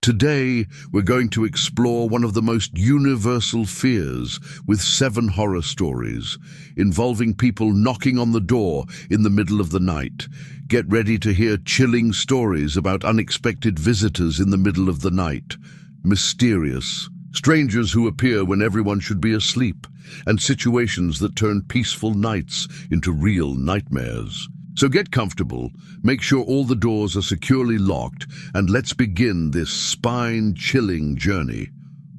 Today, we're going to explore one of the most universal fears with 7 horror stories involving people knocking on the door in the middle of the night. Get ready to hear chilling stories about unexpected visitors in the middle of the night, mysterious, strangers who appear when everyone should be asleep, and situations that turn peaceful nights into real nightmares. So get comfortable, make sure all the doors are securely locked, and let's begin this spine-chilling journey.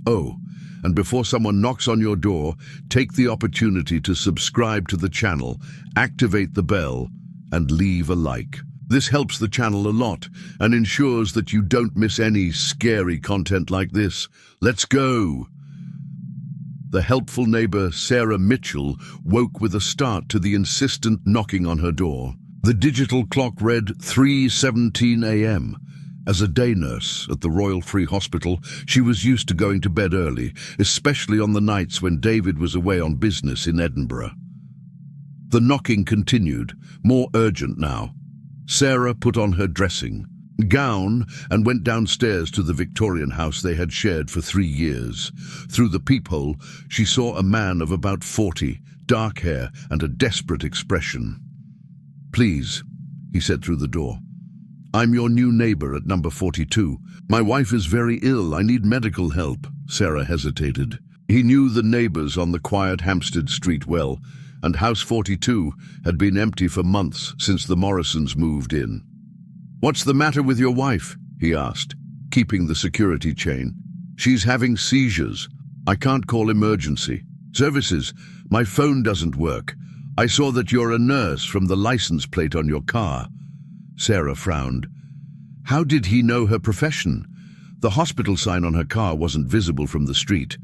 Oh, and before someone knocks on your door, take the opportunity to subscribe to the channel, activate the bell, and leave a like. This helps the channel a lot and ensures that you don't miss any scary content like this. Let's go! The helpful neighbor Sarah Mitchell woke with a start to the insistent knocking on her door. The digital clock read 3:17 a.m. As a day nurse at the Royal Free Hospital, she was used to going to bed early, especially on the nights when David was away on business in Edinburgh. The knocking continued, more urgent now. Sarah put on her dressing gown and went downstairs to the Victorian house they had shared for 3 years. Through the peephole, she saw a man of about 40, dark hair and a desperate expression. "Please," he said through the door. "I'm your new neighbor at number 42. My wife is very ill. I need medical help." Sarah hesitated. He knew the neighbors on the quiet Hampstead Street well, and House 42 had been empty for months since the Morrisons moved in. "What's the matter with your wife?" he asked, keeping the security chain. "She's having seizures. I can't call emergency services. My phone doesn't work. I saw that you're a nurse from the license plate on your car." Sarah frowned. How did he know her profession? The hospital sign on her car wasn't visible from the street.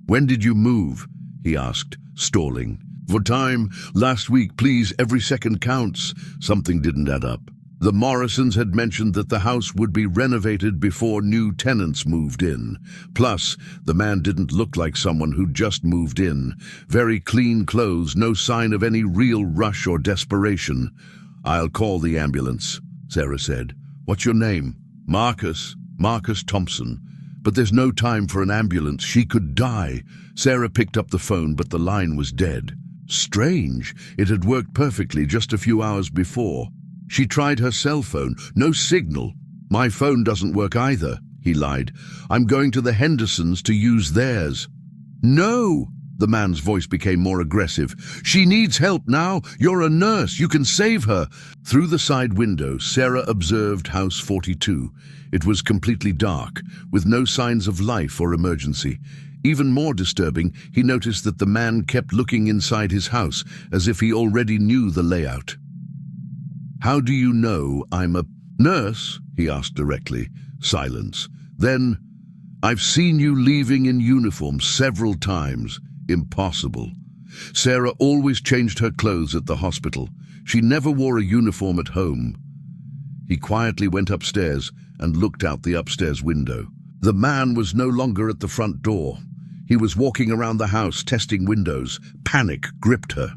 "When did you move?" he asked, stalling. "For time, last week, please, every second counts." Something didn't add up. The Morrisons had mentioned that the house would be renovated before new tenants moved in. Plus, the man didn't look like someone who'd just moved in. Very clean clothes, no sign of any real rush or desperation. "I'll call the ambulance," Sarah said. "What's your name?" "Marcus Thompson." "But there's no time for an ambulance. She could die." Sarah picked up the phone, but the line was dead. Strange. It had worked perfectly just a few hours before. She tried her cell phone. No signal. "My phone doesn't work either," he lied. "I'm going to the Hendersons to use theirs." "No!" The man's voice became more aggressive. "She needs help now. You're a nurse. You can save her." Through the side window, Sarah observed House 42. It was completely dark, with no signs of life or emergency. Even more disturbing, he noticed that the man kept looking inside his house, as if he already knew the layout. "How do you know I'm a nurse?" he asked directly. Silence. Then, "I've seen you leaving in uniform several times." Impossible. Sarah always changed her clothes at the hospital. She never wore a uniform at home. He quietly went upstairs and looked out the upstairs window. The man was no longer at the front door. He was walking around the house, testing windows. Panic gripped her.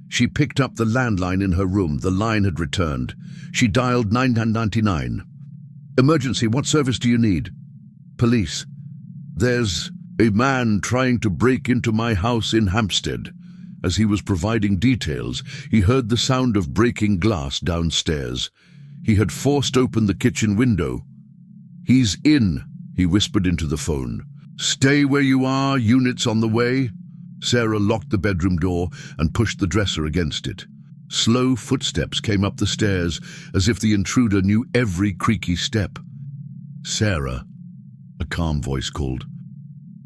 She picked up the landline in her room. The line had returned. She dialed 999. "Emergency, what service do you need?" "Police. There's a man trying to break into my house in Hampstead." As he was providing details, he heard the sound of breaking glass downstairs. He had forced open the kitchen window. "He's in," he whispered into the phone. "Stay where you are, units on the way." Sarah locked the bedroom door and pushed the dresser against it. Slow footsteps came up the stairs, as if the intruder knew every creaky step. "Sarah," a calm voice called.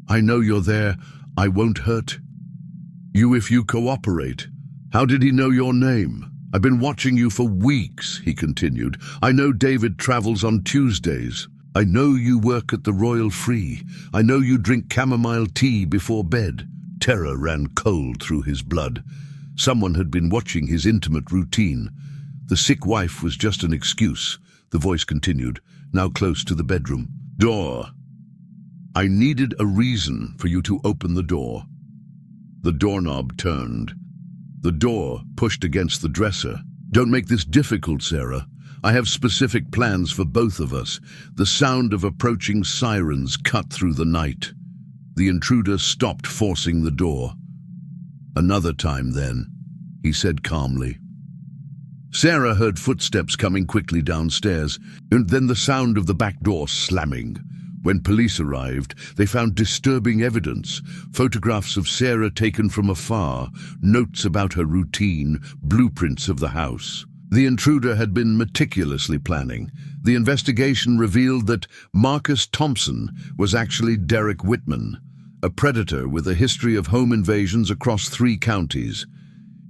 "I know you're there. I won't hurt you if you cooperate." "How did he know your name?" "I've been watching you for weeks," he continued. "I know David travels on Tuesdays. I know you work at the Royal Free. I know you drink chamomile tea before bed." Terror ran cold through his blood. Someone had been watching his intimate routine. The sick wife was just an excuse, the voice continued, now close to the bedroom. "Door. I needed a reason for you to open the door." The doorknob turned. The door pushed against the dresser. "Don't make this difficult, Sarah. I have specific plans for both of us. The sound of approaching sirens cut through the night. The intruder stopped forcing the door. Another time then, he said calmly. Sarah heard footsteps coming quickly downstairs, and then the sound of the back door slamming. When police arrived, they found disturbing evidence, photographs of Sarah taken from afar, notes about her routine, blueprints of the house. The intruder had been meticulously planning. The investigation revealed that Marcus Thompson was actually Derek Whitman, a predator with a history of home invasions across 3 counties.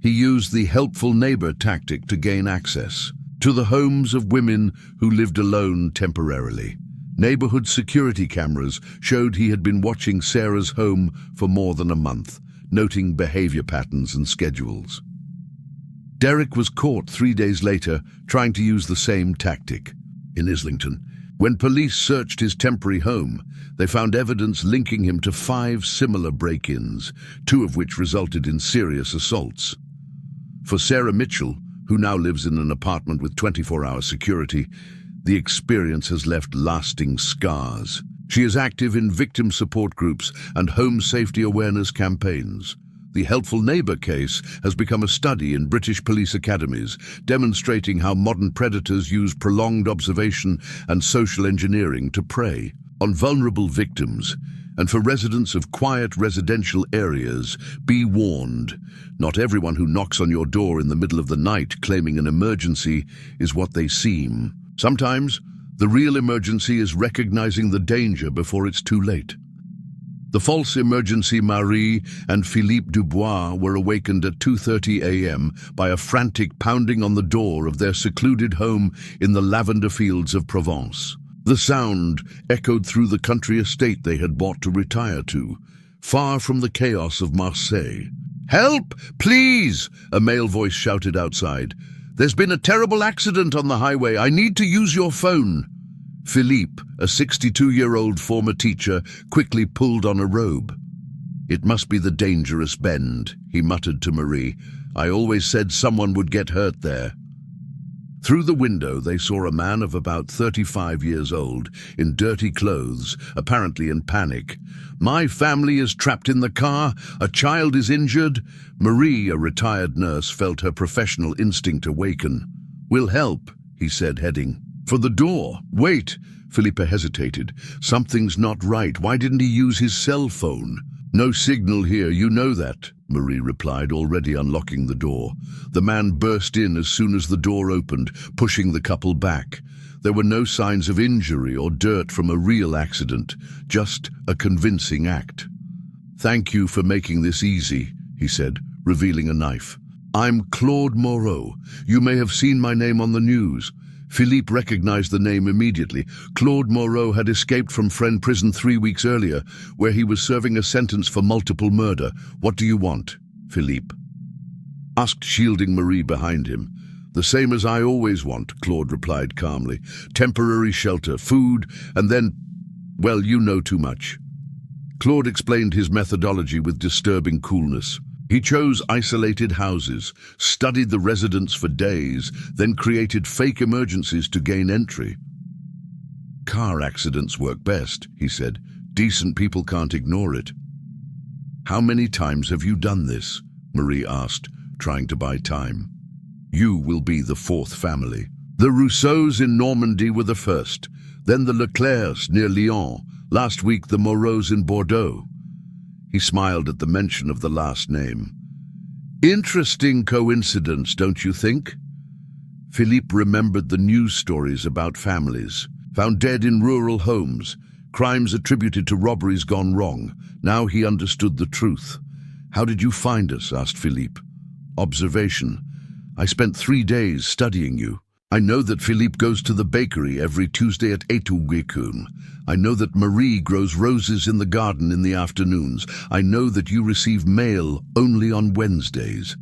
He used the helpful neighbor tactic to gain access to the homes of women who lived alone temporarily. Neighborhood security cameras showed he had been watching Sarah's home for more than a month, noting behavior patterns and schedules. Derek was caught 3 days later trying to use the same tactic in Islington. When police searched his temporary home, they found evidence linking him to 5 similar break-ins, 2 of which resulted in serious assaults. For Sarah Mitchell, who now lives in an apartment with 24-hour security, the experience has left lasting scars. She is active in victim support groups and home safety awareness campaigns. The Helpful Neighbour case has become a study in British police academies, demonstrating how modern predators use prolonged observation and social engineering to prey on vulnerable victims. And for residents of quiet residential areas, be warned. Not everyone who knocks on your door in the middle of the night claiming an emergency is what they seem. Sometimes, the real emergency is recognizing the danger before it's too late. The false emergency Marie and Philippe Dubois were awakened at 2:30 a.m. by a frantic pounding on the door of their secluded home in the lavender fields of Provence. The sound echoed through the country estate they had bought to retire to, far from the chaos of Marseille. "Help, please!" a male voice shouted outside. "There's been a terrible accident on the highway. I need to use your phone." Philippe, a 62-year-old former teacher, quickly pulled on a robe. "It must be the dangerous bend," he muttered to Marie. "I always said someone would get hurt there." Through the window, they saw a man of about 35 years old, in dirty clothes, apparently in panic. "My family is trapped in the car. A child is injured." Marie, a retired nurse, felt her professional instinct awaken. "We'll help," he said, heading for the door. "Wait," Philippa hesitated. "Something's not right. Why didn't he use his cell phone?" "No signal here, you know that," Marie replied, already unlocking the door. The man burst in as soon as the door opened, pushing the couple back. There were no signs of injury or dirt from a real accident, just a convincing act. "Thank you for making this easy," he said, revealing a knife. "I'm Claude Moreau. You may have seen my name on the news." Philippe recognized the name immediately. Claude Moreau had escaped from Fresnes prison 3 weeks earlier, where he was serving a sentence for multiple murder. "What do you want?" Philippe asked, shielding Marie behind him. "The same as I always want," Claude replied calmly. "Temporary shelter, food, and then, well, you know too much." Claude explained his methodology with disturbing coolness. He chose isolated houses, studied the residents for days, then created fake emergencies to gain entry. "Car accidents work best," he said. "Decent people can't ignore it." "How many times have you done this?" Marie asked, trying to buy time. "You will be the 4th family. The Rousseaus in Normandy were the first, then the Leclercs near Lyon, last week the Moreaus in Bordeaux." He smiled at the mention of the last name. "Interesting coincidence, don't you think?" Philippe remembered the news stories about families found dead in rural homes, crimes attributed to robberies gone wrong. Now he understood the truth. "How did you find us?" asked Philippe. "Observation. I spent 3 days studying you. I know that Philippe goes to the bakery every Tuesday at Etouguicoun. I know that Marie grows roses in the garden in the afternoons. I know that you receive mail only on Wednesdays."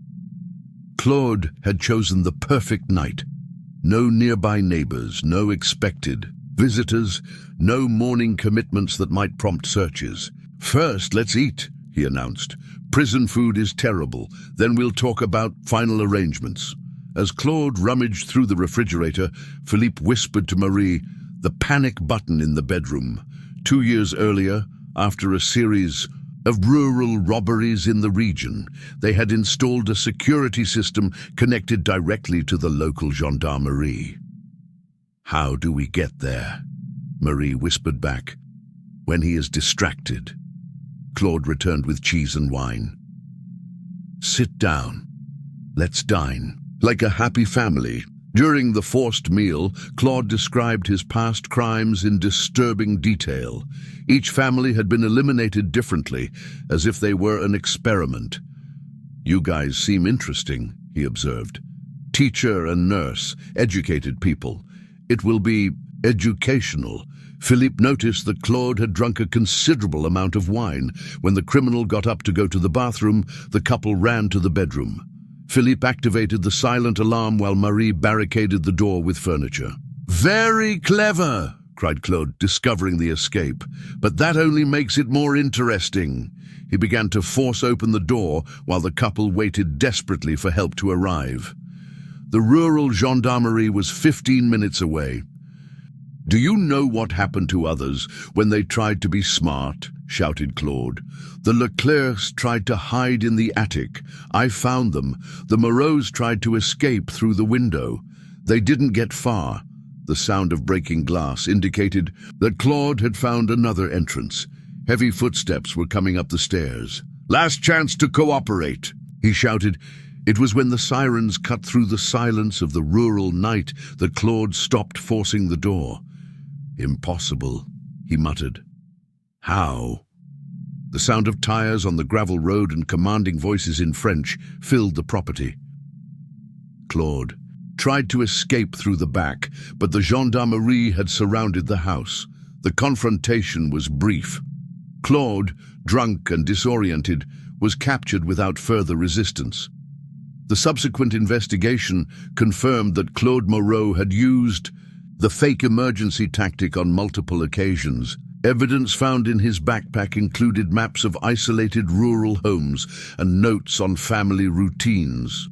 Claude had chosen the perfect night. No nearby neighbors, no expected visitors, no morning commitments that might prompt searches. "First, let's eat," he announced. "Prison food is terrible. Then we'll talk about final arrangements." As Claude rummaged through the refrigerator, Philippe whispered to Marie the panic button in the bedroom. 2 years earlier, after a series of rural robberies in the region, they had installed a security system connected directly to the local gendarmerie. "How do we get there?" Marie whispered back. "When he is distracted." Claude returned with cheese and wine. "Sit down. Let's dine. Like a happy family." During the forced meal, Claude described his past crimes in disturbing detail. Each family had been eliminated differently, as if they were an experiment. "You guys seem interesting," he observed. "Teacher and nurse, educated people. It will be educational." Philippe noticed that Claude had drunk a considerable amount of wine. When the criminal got up to go to the bathroom, the couple ran to the bedroom. Philippe activated the silent alarm while Marie barricaded the door with furniture. "Very clever," cried Claude, discovering the escape. "But that only makes it more interesting." He began to force open the door while the couple waited desperately for help to arrive. The rural gendarmerie was 15 minutes away. "Do you know what happened to others when they tried to be smart?" shouted Claude. "The Leclercs tried to hide in the attic. I found them. The Moreaus tried to escape through the window. They didn't get far." The sound of breaking glass indicated that Claude had found another entrance. Heavy footsteps were coming up the stairs. "Last chance to cooperate," he shouted. It was when the sirens cut through the silence of the rural night that Claude stopped forcing the door. "Impossible," he muttered. "How?" The sound of tires on the gravel road and commanding voices in French filled the property. Claude tried to escape through the back, but the gendarmerie had surrounded the house. The confrontation was brief. Claude, drunk and disoriented, was captured without further resistance. The subsequent investigation confirmed that Claude Moreau had used the fake emergency tactic on multiple occasions. Evidence found in his backpack included maps of isolated rural homes and notes on family routines.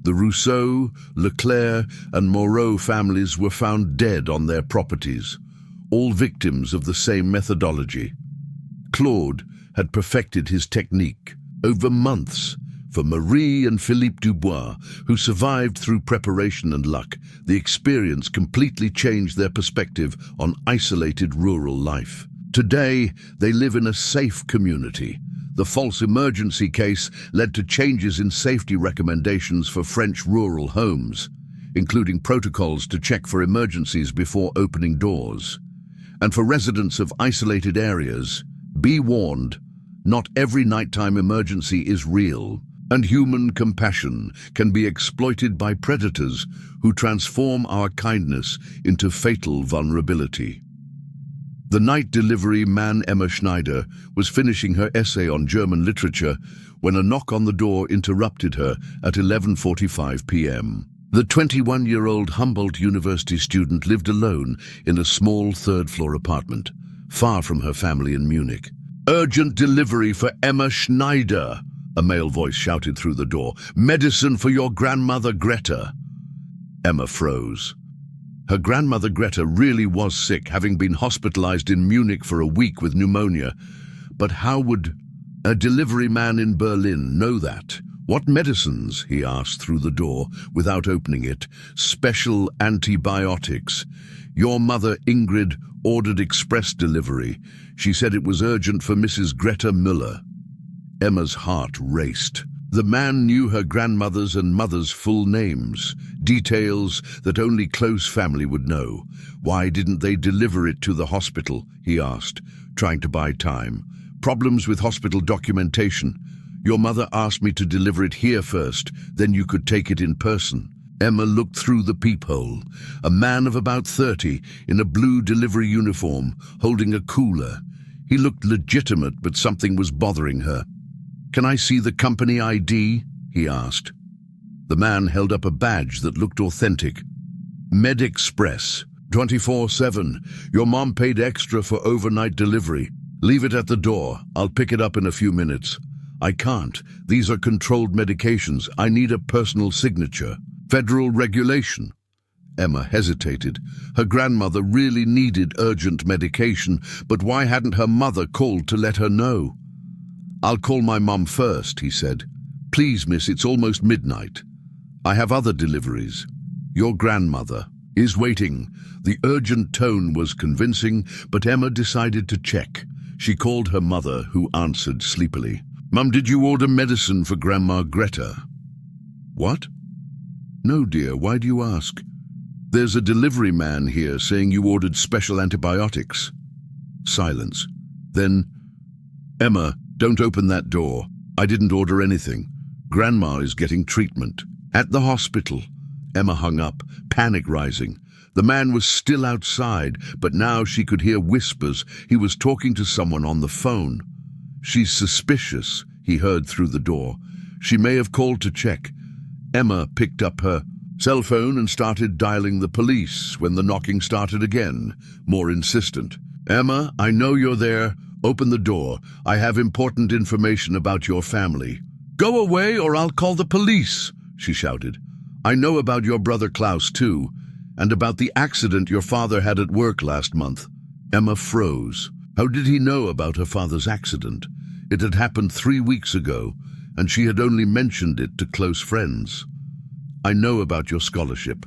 The Rousseau, Leclerc, and Moreau families were found dead on their properties, all victims of the same methodology. Claude had perfected his technique over months. For Marie and Philippe Dubois, who survived through preparation and luck, the experience completely changed their perspective on isolated rural life. Today, they live in a safe community. The false emergency case led to changes in safety recommendations for French rural homes, including protocols to check for emergencies before opening doors. And for residents of isolated areas, be warned, not every nighttime emergency is real. And human compassion can be exploited by predators who transform our kindness into fatal vulnerability. The night delivery man Emma Schneider was finishing her essay on German literature when a knock on the door interrupted her at 11:45 p.m. The 21-year-old Humboldt University student lived alone in a small third-floor apartment, far from her family in Munich. "Urgent delivery for Emma Schneider," a male voice shouted through the door. "Medicine for your grandmother Greta." Emma froze. Her grandmother Greta really was sick, having been hospitalized in Munich for a week with pneumonia. But how would a delivery man in Berlin know that? "What medicines?" he asked through the door without opening it. "Special antibiotics. Your mother Ingrid ordered express delivery. She said it was urgent for Mrs. Greta Müller." Emma's heart raced. The man knew her grandmother's and mother's full names, details that only close family would know. "Why didn't they deliver it to the hospital?" he asked, trying to buy time. "Problems with hospital documentation. Your mother asked me to deliver it here first, then you could take it in person." Emma looked through the peephole. A man of about 30, in a blue delivery uniform, holding a cooler. He looked legitimate, but something was bothering her. "Can I see the company ID?" he asked. The man held up a badge that looked authentic. "Med Express, 24/7. Your mom paid extra for overnight delivery. Leave it at the door. I'll pick it up in a few minutes." "I can't. These are controlled medications. I need a personal signature." Federal regulation. Emma hesitated. Her grandmother really needed urgent medication, but why hadn't her mother called to let her know? "I'll call my mum first," he said. "Please, miss, it's almost midnight. I have other deliveries. Your grandmother is waiting." The urgent tone was convincing, but Emma decided to check. She called her mother, who answered sleepily. "Mum, did you order medicine for Grandma Greta?" "What?" "No, dear, why do you ask?" "There's a delivery man here saying you ordered special antibiotics." Silence. Then, "Emma, don't open that door. I didn't order anything. Grandma is getting treatment." At the hospital. Emma hung up, panic rising. The man was still outside, but now she could hear whispers. He was talking to someone on the phone. "She's suspicious," he heard through the door. "She may have called to check." Emma picked up her cell phone and started dialing the police when the knocking started again, more insistent. "Emma, I know you're there. Open the door. I have important information about your family." "Go away or I'll call the police," she shouted. "I know about your brother Klaus too, and about the accident your father had at work last month." Emma froze. How did he know about her father's accident? It had happened 3 weeks ago, and she had only mentioned it to close friends. "I know about your scholarship,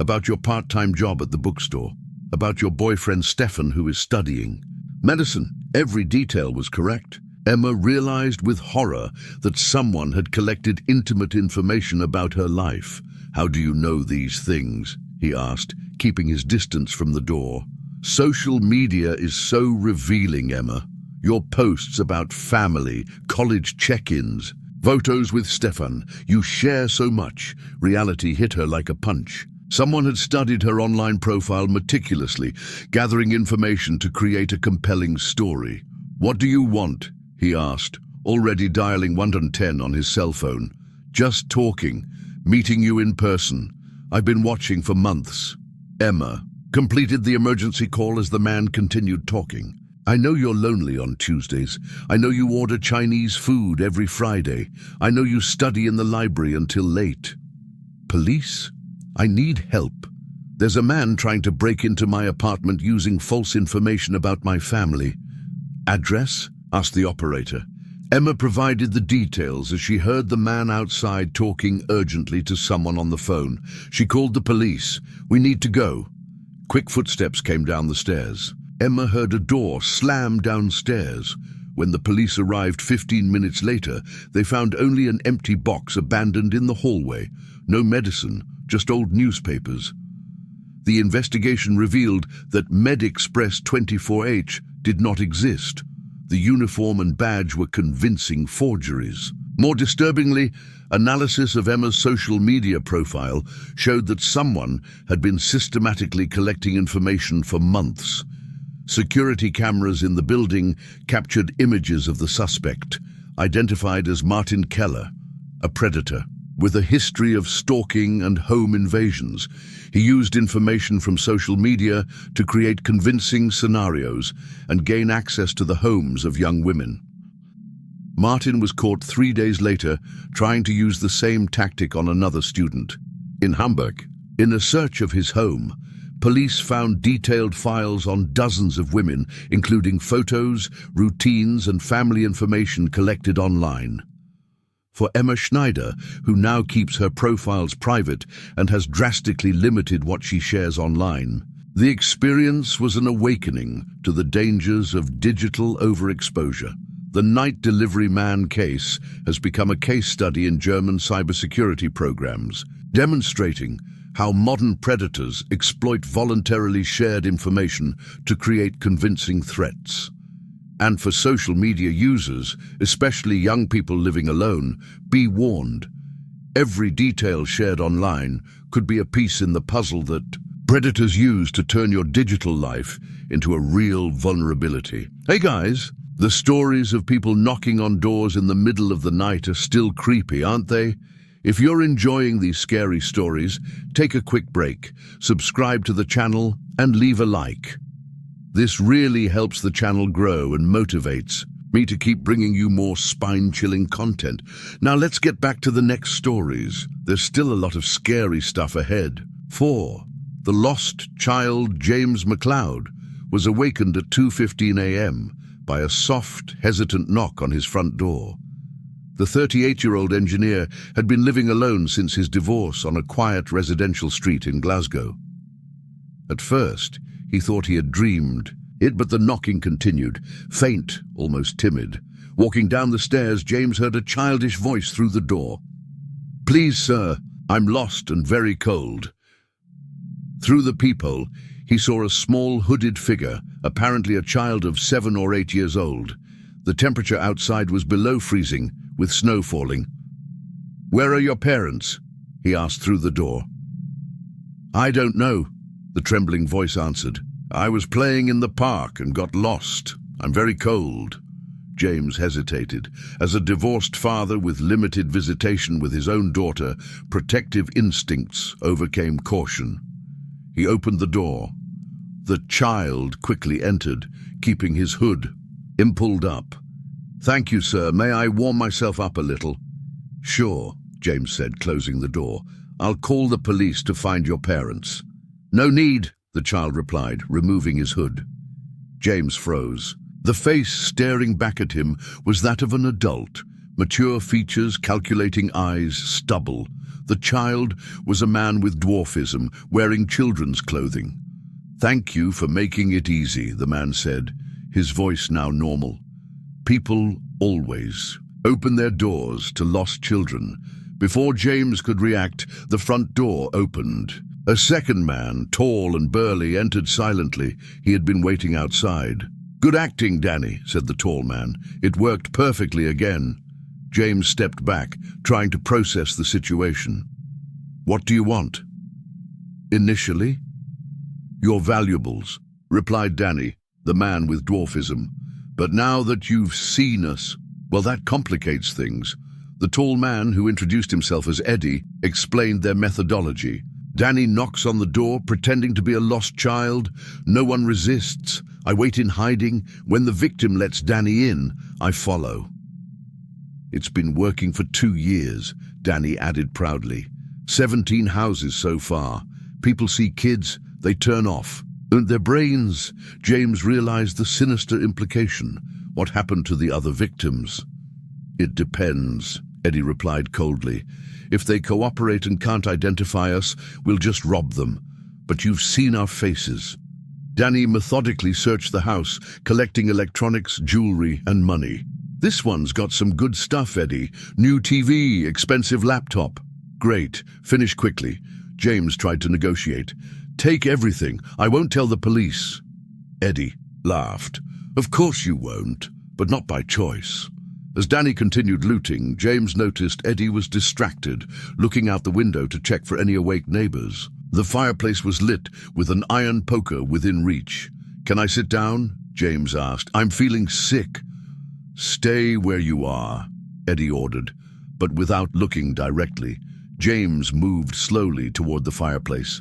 about your part-time job at the bookstore, about your boyfriend Stefan who is studying." Medicine. Every detail was correct. Emma realized with horror that someone had collected intimate information about her life. "How do you know these things?" he asked, keeping his distance from the door. "Social media is so revealing, Emma. Your posts about family, college check-ins, photos with Stefan, you share so much." Reality hit her like a punch. Someone had studied her online profile meticulously, gathering information to create a compelling story. "What do you want?" he asked, already dialing 110 on his cell phone. "Just talking, meeting you in person. I've been watching for months." Emma completed the emergency call as the man continued talking. "I know you're lonely on Tuesdays. I know you order Chinese food every Friday. I know you study in the library until late." "Police? I need help. There's a man trying to break into my apartment using false information about my family." "Address?" asked the operator. Emma provided the details as she heard the man outside talking urgently to someone on the phone. She called the police. "We need to go." Quick footsteps came down the stairs. Emma heard a door slam downstairs. When the police arrived 15 minutes later, they found only an empty box abandoned in the hallway. No medicine, just old newspapers. The investigation revealed that MedExpress 24H did not exist. The uniform and badge were convincing forgeries. More disturbingly, analysis of Emma's social media profile showed that someone had been systematically collecting information for months. Security cameras in the building captured images of the suspect, identified as Martin Keller, a predator. With a history of stalking and home invasions, he used information from social media to create convincing scenarios and gain access to the homes of young women. Martin was caught 3 days later trying to use the same tactic on another student. In Hamburg, in a search of his home, police found detailed files on dozens of women, including photos, routines, and family information collected online. For Emma Schneider, who now keeps her profiles private and has drastically limited what she shares online, the experience was an awakening to the dangers of digital overexposure. The night delivery man case has become a case study in German cybersecurity programs, demonstrating how modern predators exploit voluntarily shared information to create convincing threats. And for social media users, especially young people living alone, be warned. Every detail shared online could be a piece in the puzzle that predators use to turn your digital life into a real vulnerability. Hey guys, the stories of people knocking on doors in the middle of the night are still creepy, aren't they? If you're enjoying these scary stories, take a quick break, subscribe to the channel, and leave a like. This really helps the channel grow and motivates Me to keep bringing you more spine-chilling content. Now let's get back to the next stories. There's still a lot of scary stuff ahead. 4. The lost child James McLeod was awakened at 2:15 a.m. by a soft, hesitant knock on his front door. The 38-year-old engineer had been living alone since his divorce on a quiet residential street in Glasgow. At first, he thought he had dreamed it, but the knocking continued, faint, almost timid. Walking down the stairs, James heard a childish voice through the door. "Please, sir, I'm lost and very cold." Through the peephole, he saw a small hooded figure, apparently a child of 7 or 8 years old. The temperature outside was below freezing, with snow falling. "Where are your parents?" he asked through the door. "I don't know," the trembling voice answered. "I was playing in the park and got lost. I'm very cold." James hesitated. As a divorced father with limited visitation with his own daughter, protective instincts overcame caution. He opened the door. The child quickly entered, keeping his hood pulled up. "Thank you, sir. May I warm myself up a little?" "Sure," James said, closing the door. "I'll call the police to find your parents." "No need," the child replied, removing his hood. James froze. The face staring back at him was that of an adult, mature features, calculating eyes, stubble. The child was a man with dwarfism, wearing children's clothing. "Thank you for making it easy," the man said, his voice now normal. People always open their doors to lost children. Before James could react, the front door opened. A second man, tall and burly, entered silently. He had been waiting outside. "Good acting, Danny," said the tall man. "It worked perfectly again." James stepped back, trying to process the situation. "What do you want?" "Initially?" "Your valuables," replied Danny, the man with dwarfism. "But now that you've seen us, well, that complicates things." The tall man, who introduced himself as Eddie, explained their methodology. Danny knocks on the door, pretending to be a lost child. No one resists. I wait in hiding. When the victim lets Danny in, I follow. "It's been working for 2 years," Danny added proudly. 17 houses so far. People see kids, they turn off. And their brains. James realized the sinister implication. What happened to the other victims? "It depends," Eddie replied coldly. "If they cooperate and can't identify us, we'll just rob them. But you've seen our faces." Danny methodically searched the house, collecting electronics, jewelry, and money. "This one's got some good stuff, Eddie. New TV, expensive laptop." "Great. Finish quickly." James tried to negotiate. "Take everything. I won't tell the police." Eddie laughed. "Of course you won't, but not by choice." As Danny continued looting, James noticed Eddie was distracted, looking out the window to check for any awake neighbors. The fireplace was lit, with an iron poker within reach. "Can I sit down?" James asked. "I'm feeling sick." "Stay where you are," Eddie ordered, but without looking directly. James moved slowly toward the fireplace.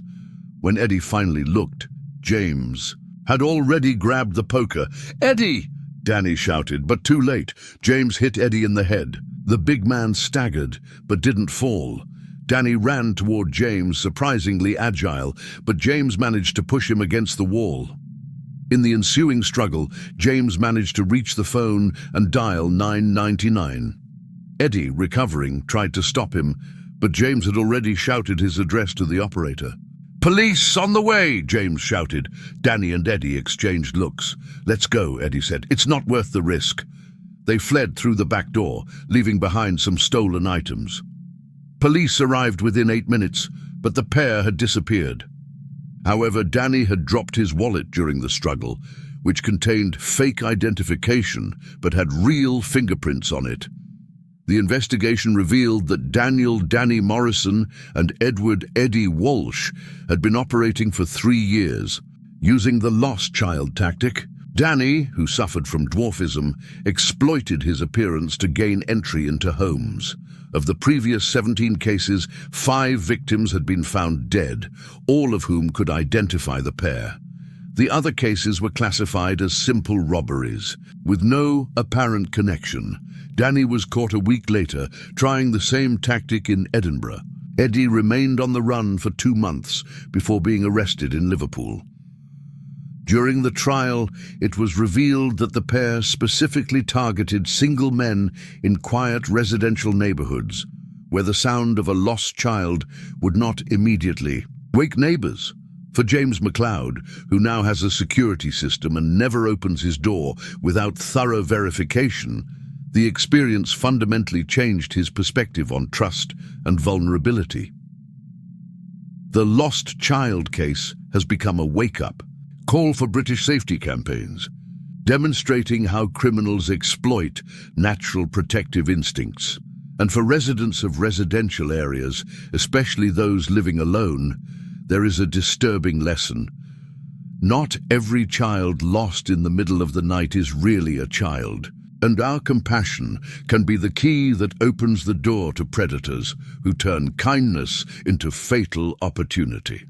When Eddie finally looked, James had already grabbed the poker. "Eddie!" Danny shouted, but too late. James hit Eddie in the head. The big man staggered, but didn't fall. Danny ran toward James, surprisingly agile, but James managed to push him against the wall. In the ensuing struggle, James managed to reach the phone and dial 999. Eddie, recovering, tried to stop him, but James had already shouted his address to the operator. "Police on the way!" James shouted. Danny and Eddie exchanged looks. "Let's go," Eddie said. "It's not worth the risk." They fled through the back door, leaving behind some stolen items. Police arrived within 8 minutes, but the pair had disappeared. However, Danny had dropped his wallet during the struggle, which contained fake identification but had real fingerprints on it. The investigation revealed that Daniel Danny Morrison and Edward Eddie Walsh had been operating for 3 years. Using the lost child tactic, Danny, who suffered from dwarfism, exploited his appearance to gain entry into homes. Of the previous 17 cases, 5 victims had been found dead, all of whom could identify the pair. The other cases were classified as simple robberies, with no apparent connection. Danny was caught a week later, trying the same tactic in Edinburgh. Eddie remained on the run for 2 months before being arrested in Liverpool. During the trial, it was revealed that the pair specifically targeted single men in quiet residential neighborhoods, where the sound of a lost child would not immediately wake neighbors. For James McLeod, who now has a security system and never opens his door without thorough verification, the experience fundamentally changed his perspective on trust and vulnerability. The lost child case has become a wake-up call for British safety campaigns, demonstrating how criminals exploit natural protective instincts. And for residents of residential areas, especially those living alone, there is a disturbing lesson. Not every child lost in the middle of the night is really a child, and our compassion can be the key that opens the door to predators who turn kindness into fatal opportunity.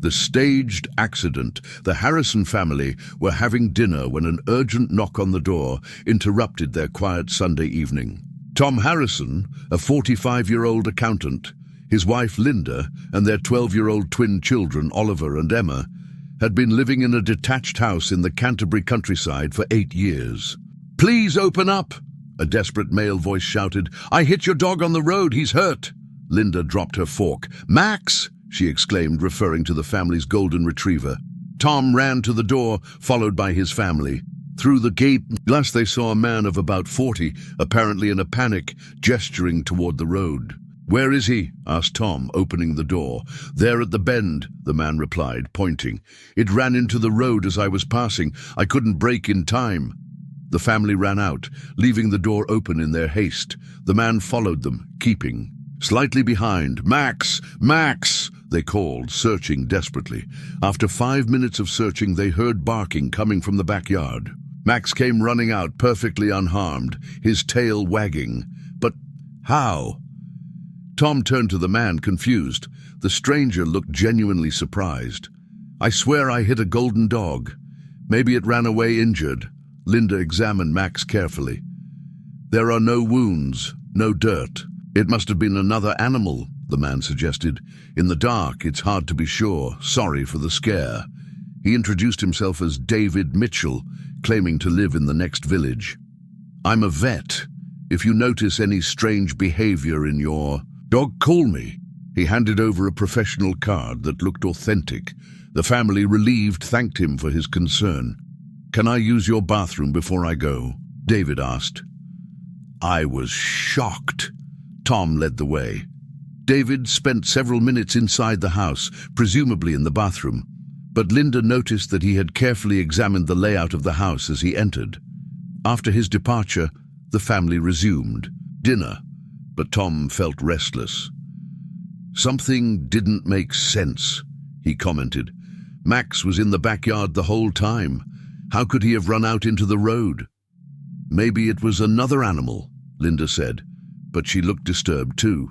The staged accident. The Harrison family were having dinner when an urgent knock on the door interrupted their quiet Sunday evening. Tom Harrison, a 45-year-old accountant, his wife Linda, and their 12-year-old twin children Oliver and Emma, had been living in a detached house in the Canterbury countryside for 8 years. "Please open up!" a desperate male voice shouted. "I hit your dog on the road, he's hurt." Linda dropped her fork. "Max!" she exclaimed, referring to the family's golden retriever. Tom ran to the door, followed by his family. Through the gate glass they saw a man of about 40, apparently in a panic, gesturing toward the road. "Where is he?" asked Tom, opening the door. "There at the bend," the man replied, pointing. "It ran into the road as I was passing. I couldn't brake in time." The family ran out, leaving the door open in their haste. The man followed them, keeping slightly behind. "Max! Max!" they called, searching desperately. After 5 minutes of searching, they heard barking coming from the backyard. Max came running out, perfectly unharmed, his tail wagging. But how? Tom turned to the man, confused. The stranger looked genuinely surprised. "I swear I hit a golden dog. Maybe it ran away injured." Linda examined Max carefully. "There are no wounds, no dirt. It must have been another animal," the man suggested. "In the dark, it's hard to be sure. Sorry for the scare." He introduced himself as David Mitchell, claiming to live in the next village. "I'm a vet. If you notice any strange behavior in your dog, call me." He handed over a professional card that looked authentic. The family, relieved, thanked him for his concern. "Can I use your bathroom before I go?" David asked. I was shocked. Tom led the way. David spent several minutes inside the house, presumably in the bathroom, but Linda noticed that he had carefully examined the layout of the house as he entered. After his departure, the family resumed dinner, but Tom felt restless. "Something didn't make sense," he commented. "Max was in the backyard the whole time. How could he have run out into the road?" "Maybe it was another animal," Linda said, but she looked disturbed too.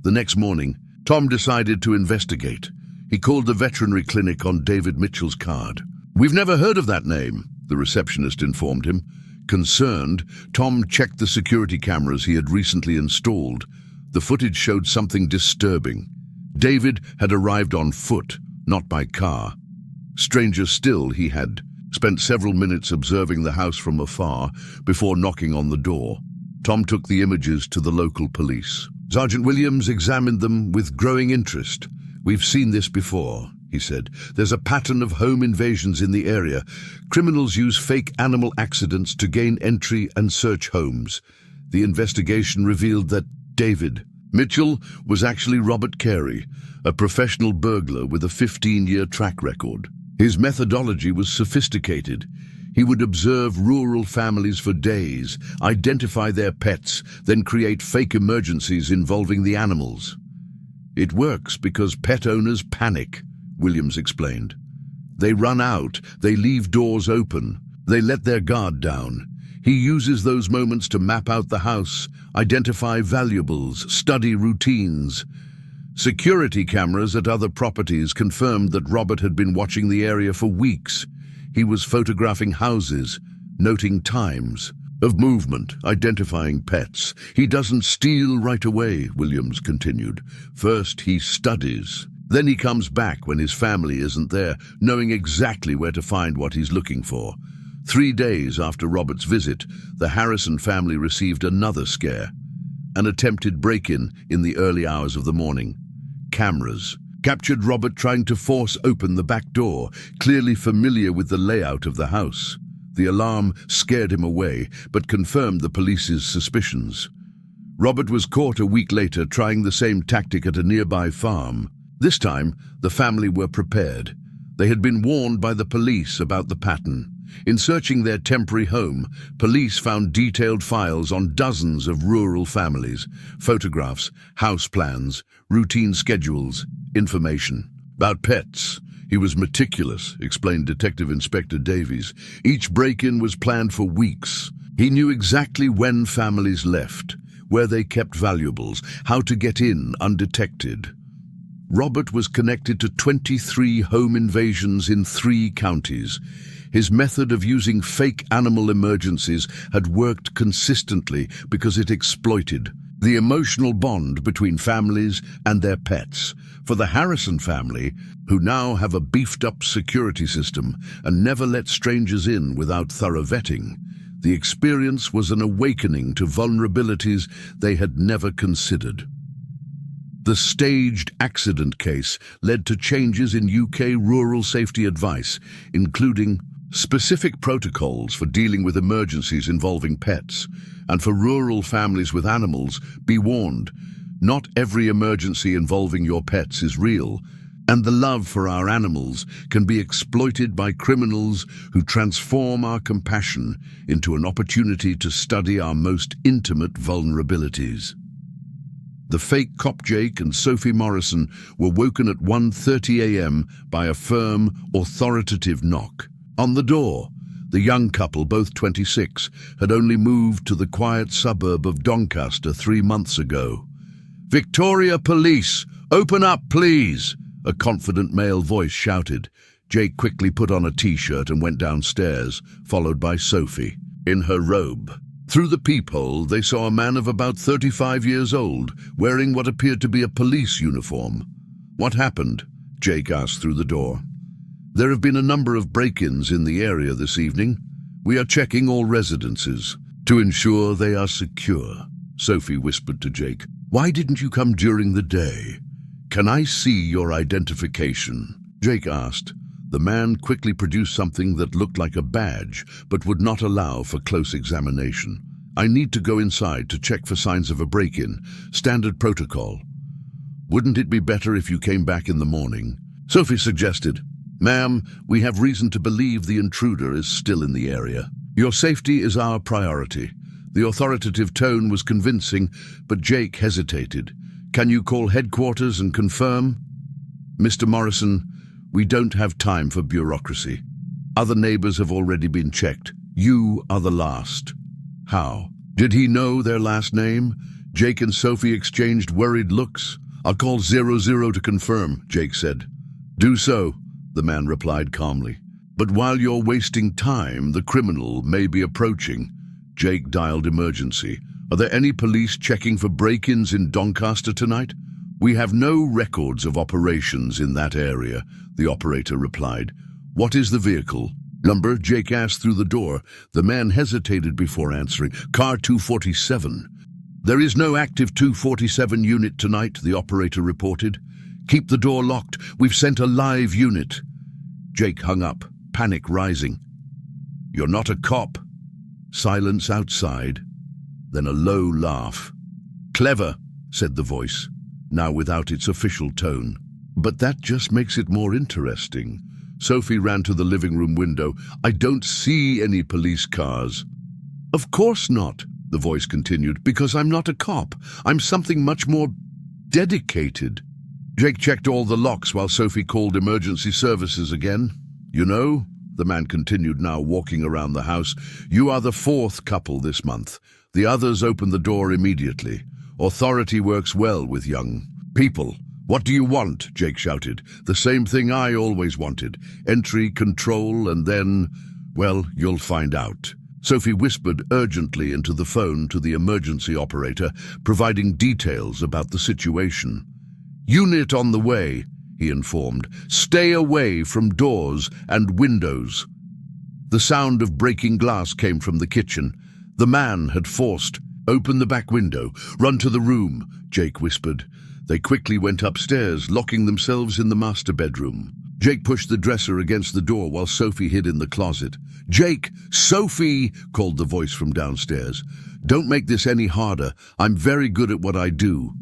The next morning, Tom decided to investigate. He called the veterinary clinic on David Mitchell's card. "We've never heard of that name," the receptionist informed him. Concerned, Tom checked the security cameras he had recently installed. The footage showed something disturbing. David had arrived on foot, not by car. Stranger still, he had spent several minutes observing the house from afar before knocking on the door. Tom took the images to the local police. Sergeant Williams examined them with growing interest. "We've seen this before," he said. "There's a pattern of home invasions in the area. Criminals use fake animal accidents to gain entry and search homes. The investigation revealed that David Mitchell was actually Robert Carey, a professional burglar with a 15-year track record. His methodology was sophisticated. He would observe rural families for days, identify their pets, then create fake emergencies involving the animals. It works because pet owners panic," Williams explained. "They run out, they leave doors open, they let their guard down. He uses those moments to map out the house, identify valuables, study routines. Security cameras at other properties confirmed that Robert had been watching the area for weeks. He was photographing houses, noting times of movement, identifying pets. He doesn't steal right away, Williams continued. First, he studies. Then he comes back when his family isn't there, knowing exactly where to find what he's looking for. 3 days after Robert's visit, the Harrison family received another scare. An attempted break-in in the early hours of the morning. Cameras captured Robert trying to force open the back door, clearly familiar with the layout of the house. The alarm scared him away, but confirmed the police's suspicions. Robert was caught a week later trying the same tactic at a nearby farm. This time, the family were prepared. They had been warned by the police about the pattern. In searching their temporary home, police found detailed files on dozens of rural families, photographs, house plans, routine schedules, information. About pets, he was meticulous, explained Detective Inspector Davies. Each break-in was planned for weeks. He knew exactly when families left, where they kept valuables, how to get in undetected. Robert was connected to 23 home invasions in 3 counties. His method of using fake animal emergencies had worked consistently because it exploited the emotional bond between families and their pets. For the Harrison family, who now have a beefed-up security system and never let strangers in without thorough vetting, the experience was an awakening to vulnerabilities they had never considered. The staged accident case led to changes in UK rural safety advice, including specific protocols for dealing with emergencies involving pets, and for rural families with animals, be warned, not every emergency involving your pets is real, and the love for our animals can be exploited by criminals who transform our compassion into an opportunity to study our most intimate vulnerabilities. The fake cop Jake and Sophie Morrison were woken at 1:30 a.m. by a firm, authoritative knock. On the door, the young couple, both 26, had only moved to the quiet suburb of Doncaster 3 months ago. "Victoria Police, open up, please!" a confident male voice shouted. Jake quickly put on a t-shirt and went downstairs, followed by Sophie, in her robe. Through the peephole, they saw a man of about 35 years old, wearing what appeared to be a police uniform. "What happened?" Jake asked through the door. "There have been a number of break-ins in the area this evening. We are checking all residences to ensure they are secure," Sophie whispered to Jake. "Why didn't you come during the day? Can I see your identification?" Jake asked. The man quickly produced something that looked like a badge, but would not allow for close examination. "I need to go inside to check for signs of a break-in. Standard protocol." "Wouldn't it be better if you came back in the morning?" Sophie suggested. "Ma'am, we have reason to believe the intruder is still in the area. Your safety is our priority." The authoritative tone was convincing, but Jake hesitated. "Can you call headquarters and confirm?" "Mr. Morrison, we don't have time for bureaucracy. Other neighbors have already been checked. You are the last." "How? Did he know their last name?" Jake and Sophie exchanged worried looks. "I'll call 00 to confirm," Jake said. "Do so," the man replied calmly. "But while you're wasting time, the criminal may be approaching." Jake dialed emergency. "Are there any police checking for break-ins in Doncaster tonight?" "We have no records of operations in that area," the operator replied. "What is the vehicle?" "Number?" Jake asked through the door. The man hesitated before answering. "Car 247. "There is no active 247 unit tonight," the operator reported. "Keep the door locked. We've sent a live unit." Jake hung up, panic rising. "You're not a cop." Silence outside, then a low laugh. "Clever," said the voice, now without its official tone. "But that just makes it more interesting." Sophie ran to the living room window. "I don't see any police cars." "Of course not," the voice continued, "because I'm not a cop. I'm something much more dedicated." Jake checked all the locks while Sophie called emergency services again. "You know," the man continued, now walking around the house, "you are the 4th couple this month. The others opened the door immediately. Authority works well with young people. "What do you want?" Jake shouted. "The same thing I always wanted. Entry, control, and then, well, you'll find out." Sophie whispered urgently into the phone to the emergency operator, providing details about the situation. "Unit on the way," he informed. "Stay away from doors and windows." The sound of breaking glass came from the kitchen. The man had forced. "Open the back window. Run to the room," Jake whispered. They quickly went upstairs, locking themselves in the master bedroom. Jake pushed the dresser against the door while Sophie hid in the closet. "Jake! Sophie!" called the voice from downstairs. "Don't make this any harder. I'm very good at what I do."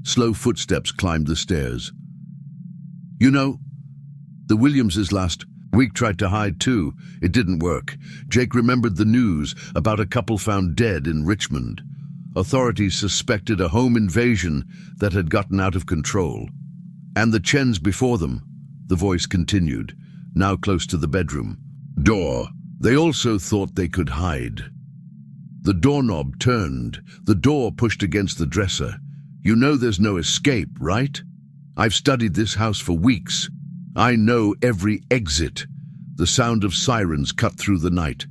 Slow footsteps climbed the stairs. "You know, the Williamses last week tried to hide too. It didn't work." Jake remembered the news about a couple found dead in Richmond. Authorities suspected a home invasion that had gotten out of control. "And the Chens before them," the voice continued, now close to the bedroom. "Door. They also thought they could hide." The doorknob turned, the door pushed against the dresser. "You know there's no escape, right? I've studied this house for weeks. I know every exit." The sound of sirens cut through the night.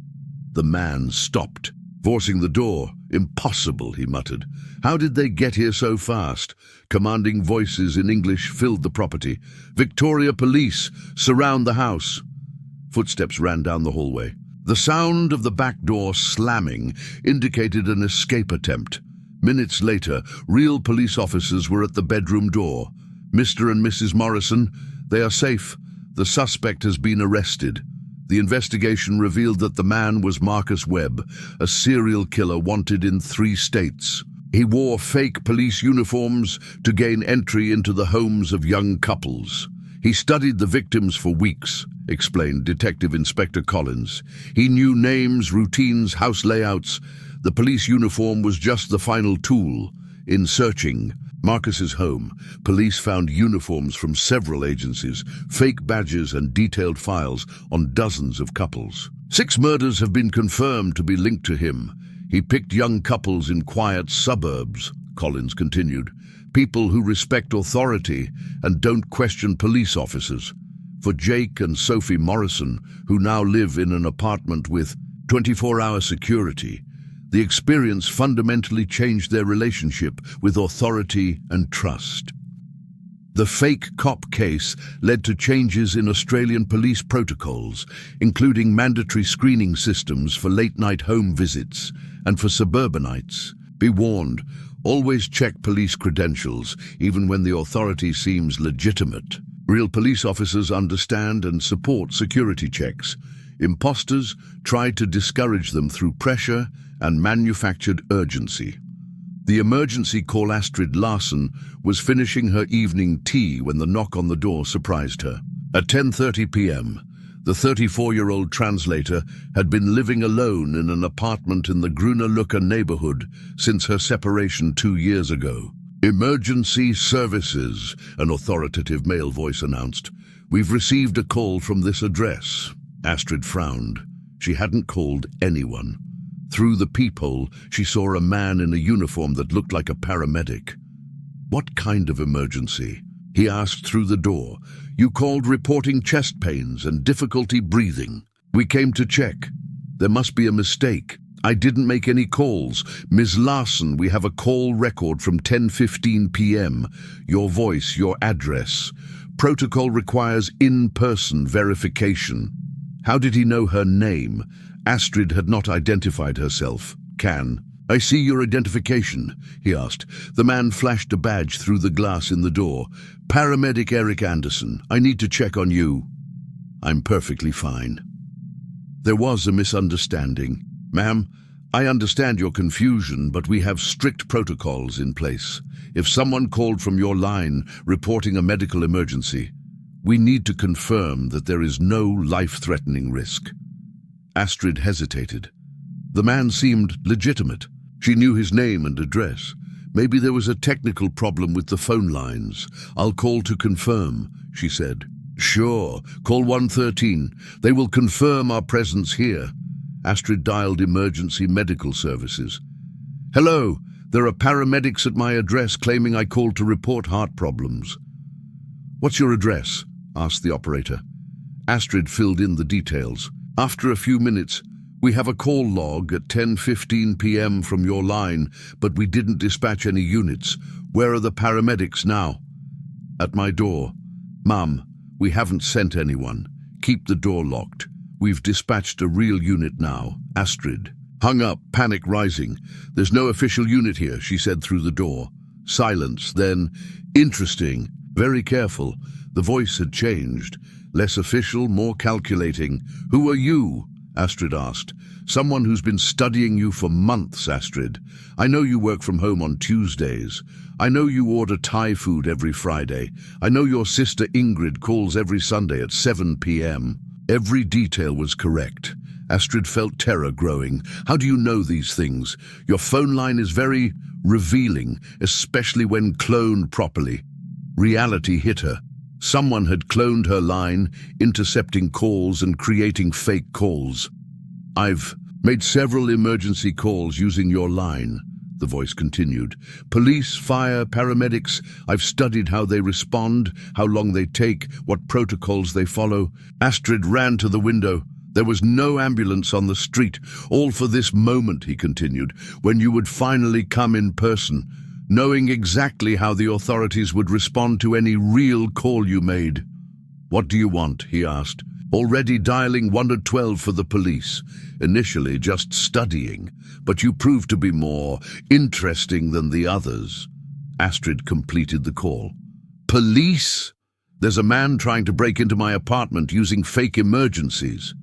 The man stopped, forcing the door. "Impossible," he muttered. "How did they get here so fast?" Commanding voices in English filled the property. "Victoria Police! Surround the house!" Footsteps ran down the hallway. The sound of the back door slamming indicated an escape attempt. Minutes later, real police officers were at the bedroom door. "Mr. and Mrs. Morrison, they are safe. The suspect has been arrested." The investigation revealed that the man was Marcus Webb, a serial killer wanted in 3 states. He wore fake police uniforms to gain entry into the homes of young couples. "He studied the victims for weeks," explained Detective Inspector Collins. "He knew names, routines, house layouts. The police uniform was just the final tool. In searching Marcus's home, police found uniforms from several agencies, fake badges and detailed files on dozens of couples. 6 murders have been confirmed to be linked to him. He picked young couples in quiet suburbs," Collins continued. "People who respect authority and don't question police officers. For Jake and Sophie Morrison, who now live in an apartment with 24-hour security, the experience fundamentally changed their relationship with authority and trust." The fake cop case led to changes in Australian police protocols, including mandatory screening systems for late-night home visits and for suburbanites. Be warned, always check police credentials, even when the authority seems legitimate. Real police officers understand and support security checks. Imposters try to discourage them through pressure and manufactured urgency. The emergency call Astrid Larson was finishing her evening tea when the knock on the door surprised her. At 10:30 p.m., the 34-year-old translator had been living alone in an apartment in the Grünerløkka neighborhood since her separation 2 years ago. "Emergency services," an authoritative male voice announced. "We've received a call from this address." Astrid frowned. She hadn't called anyone. Through the peephole, she saw a man in a uniform that looked like a paramedic. "What kind of emergency?" he asked through the door. "You called reporting chest pains and difficulty breathing. We came to check. There must be a mistake. I didn't make any calls. Ms. Larson, we have a call record from 10:15 p.m. Your voice, your address. Protocol requires in-person verification." How did he know her name? Astrid had not identified herself. "I see your identification," he asked. The man flashed a badge through the glass in the door. "Paramedic Eric Anderson. I need to check on you." "I'm perfectly fine." There was a misunderstanding. "Ma'am, I understand your confusion, but we have strict protocols in place. If someone called from your line reporting a medical emergency, we need to confirm that there is no life-threatening risk." Astrid hesitated. The man seemed legitimate. She knew his name and address. Maybe there was a technical problem with the phone lines. "I'll call to confirm," she said. "Sure, call 113. They will confirm our presence here." Astrid dialed emergency medical services. "Hello, There are paramedics at my address claiming I called to report heart problems." "What's your address?" asked the operator. Astrid filled in the details. After a few minutes, "We have a call log at 10:15 p.m. from your line, but we didn't dispatch any units. Where are the paramedics now?" "At my door. Mum, we haven't sent anyone. Keep the door locked. We've dispatched a real unit now." Astrid hung up, panic rising. "There's no official unit here," she said through the door. Silence, then, "Interesting. Very careful." The voice had changed. Less official, more calculating. "Who are you?" Astrid asked. "Someone who's been studying you for months, Astrid. I know you work from home on Tuesdays. I know you order Thai food every Friday. I know your sister Ingrid calls every Sunday at 7 p.m. Every detail was correct. Astrid felt terror growing. "How do you know these things? Your phone line is very revealing, especially when cloned properly." Reality hit her. Someone had cloned her line, intercepting calls and creating fake calls. "I've made several emergency calls using your line," the voice continued. "Police, fire, paramedics. I've studied how they respond, how long they take, what protocols they follow." Astrid ran to the window. "There was no ambulance on the street. All for this moment," he continued, "when you would finally come in person, knowing exactly how the authorities would respond to any real call you made." "What do you want?" he asked. "Already dialing 112 for the police. Initially just studying, but you proved to be more interesting than the others." Astrid completed the call. "Police? There's a man trying to break into my apartment using fake emergencies."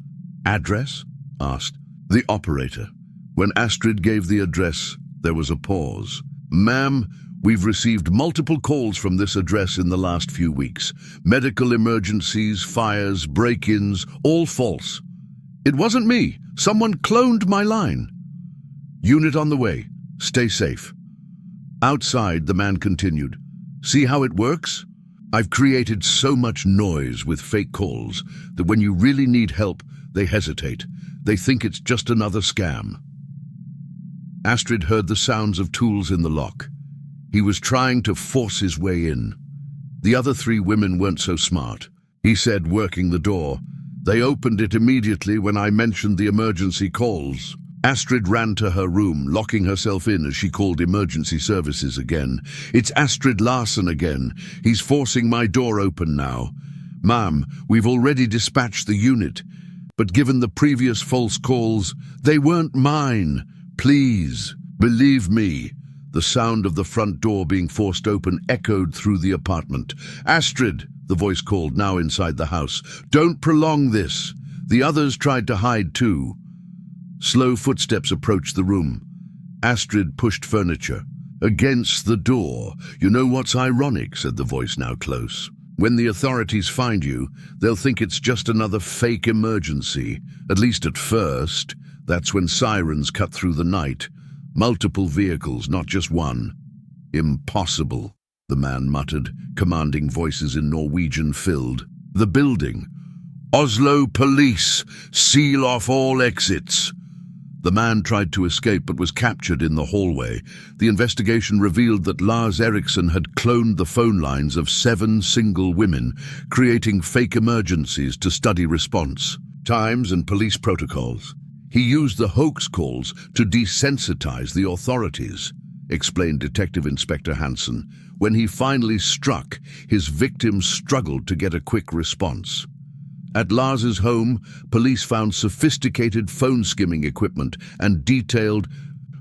"Address?" asked the operator. When Astrid gave the address, there was a pause. "Ma'am, we've received multiple calls from this address in the last few weeks. Medical emergencies, fires, break-ins, all false." "It wasn't me. Someone cloned my line." "Unit on the way. Stay safe." Outside, the man continued. "See how it works? I've created so much noise with fake calls that when you really need help, they hesitate. They think it's just another scam." Astrid heard the sounds of tools in the lock. He was trying to force his way in. The other 3 women weren't so smart. He said, working the door, "They opened it immediately when I mentioned the emergency calls." Astrid ran to her room, locking herself in as she called emergency services again. "It's Astrid Larsen again. He's forcing my door open now. Ma'am, we've already dispatched the unit, but given the previous false calls, they weren't mine. Please, believe me." The sound of the front door being forced open echoed through the apartment. "Astrid," the voice called, now inside the house, "don't prolong this. The others tried to hide too." Slow footsteps approached the room. Astrid pushed furniture against the door. "You know what's ironic," said the voice, now close. "When the authorities find you, they'll think it's just another fake emergency, at least at first. That's when sirens cut through the night. Multiple vehicles, not just one." "Impossible," the man muttered, commanding voices in Norwegian filled the building. "Oslo police, seal off all exits." The man tried to escape but was captured in the hallway. The investigation revealed that Lars Eriksson had cloned the phone lines of 7 single women, creating fake emergencies to study response times and police protocols. "He used the hoax calls to desensitize the authorities," explained Detective Inspector Hansen. "When he finally struck, his victims struggled to get a quick response." At Lars's home, police found sophisticated phone skimming equipment and detailed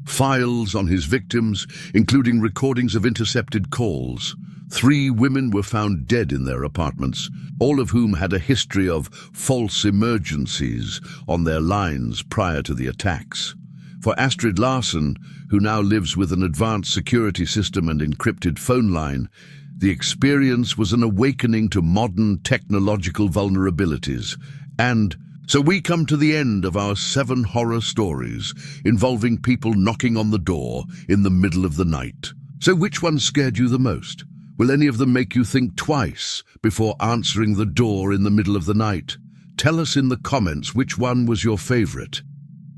files on his victims, including recordings of intercepted calls. 3 women were found dead in their apartments, all of whom had a history of false emergencies on their lines prior to the attacks. For Astrid Larsen, who now lives with an advanced security system and encrypted phone line, the experience was an awakening to modern technological vulnerabilities. And so we come to the end of our 7 horror stories involving people knocking on the door in the middle of the night. So which one scared you the most? Will any of them make you think twice before answering the door in the middle of the night? Tell us in the comments which one was your favorite.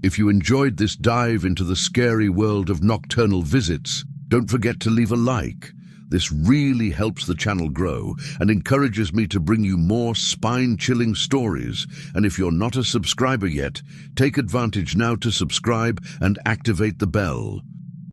If you enjoyed this dive into the scary world of nocturnal visits, don't forget to leave a like. This really helps the channel grow and encourages me to bring you more spine-chilling stories. And if you're not a subscriber yet, take advantage now to subscribe and activate the bell.